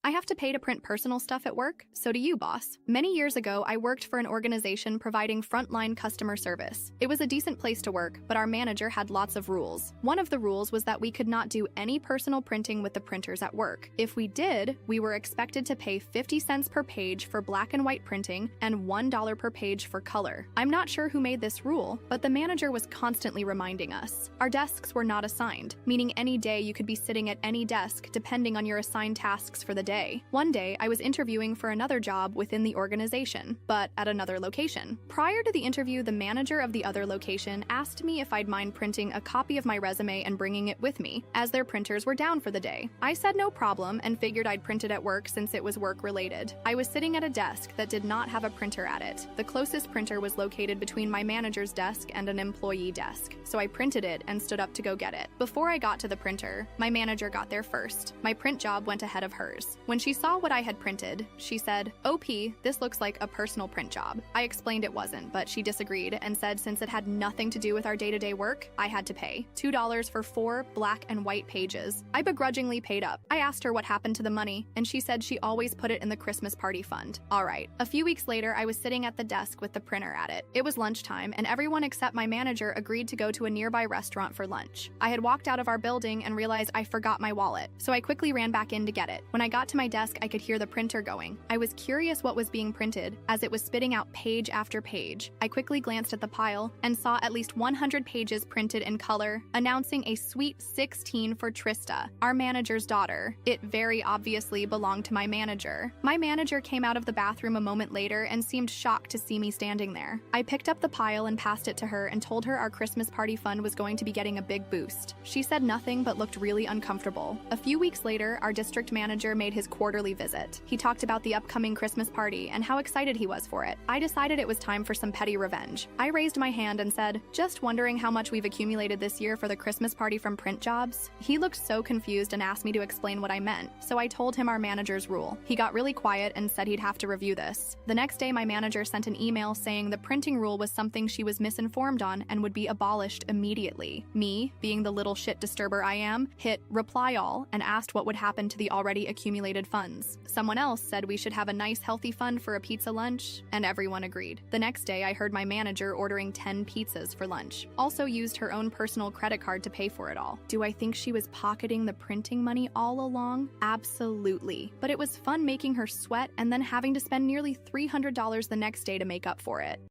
I have to pay to print personal stuff at work, so do you, boss. Many years ago, I worked for an organization providing frontline customer service. It was a decent place to work, but our manager had lots of rules. One of the rules was that we could not do any personal printing with the printers at work. If we did, we were expected to pay 50 cents per page for black and white printing and $1 per page for color. I'm not sure who made this rule, but the manager was constantly reminding us. Our desks were not assigned, meaning any day you could be sitting at any desk depending on your assigned tasks for the day. One day, I was interviewing for another job within the organization, but at another location. Prior to the interview, the manager of the other location asked me if I'd mind printing a copy of my resume and bringing it with me, as their printers were down for the day. I said no problem and figured I'd print it at work since it was work-related. I was sitting at a desk that did not have a printer at it. The closest printer was located between my manager's desk and an employee desk, so I printed it and stood up to go get it. Before I got to the printer, my manager got there first. My print job went ahead of hers. When she saw what I had printed, she said, "OP, this looks like a personal print job." I explained it wasn't, but she disagreed and said since it had nothing to do with our day-to-day work, I had to pay $2 for 4 black and white pages. I begrudgingly paid up. I asked her what happened to the money, and she said she always put it in the Christmas party fund. All right. A few weeks later, I was sitting at the desk with the printer at it. It was lunchtime, and everyone except my manager agreed to go to a nearby restaurant for lunch. I had walked out of our building and realized I forgot my wallet, so I quickly ran back in to get it. When I got to my desk, I could hear the printer going. I was curious what was being printed, as it was spitting out page after page. I quickly glanced at the pile and saw at least 100 pages printed in color, announcing a sweet 16 for Trista, our manager's daughter. It very obviously belonged to my manager. My manager came out of the bathroom a moment later and seemed shocked to see me standing there. I picked up the pile and passed it to her and told her our Christmas party fund was going to be getting a big boost. She said nothing but looked really uncomfortable. A few weeks later, our district manager made his quarterly visit. He talked about the upcoming Christmas party and how excited he was for it. I decided it was time for some petty revenge. I raised my hand and said, "Just wondering how much we've accumulated this year for the Christmas party from print jobs?" He looked so confused and asked me to explain what I meant, so I told him our manager's rule. He got really quiet and said he'd have to review this. The next day, my manager sent an email saying the printing rule was something she was misinformed on and would be abolished immediately. Me, being the little shit disturber I am, hit reply all and asked what would happen to the already accumulated funds. Someone else said we should have a nice healthy fund for a pizza lunch, and everyone agreed. The next day, I heard my manager ordering 10 pizzas for lunch. Also used her own personal credit card to pay for it all. Do I think she was pocketing the printing money all along? Absolutely. But it was fun making her sweat and then having to spend nearly $300 the next day to make up for it.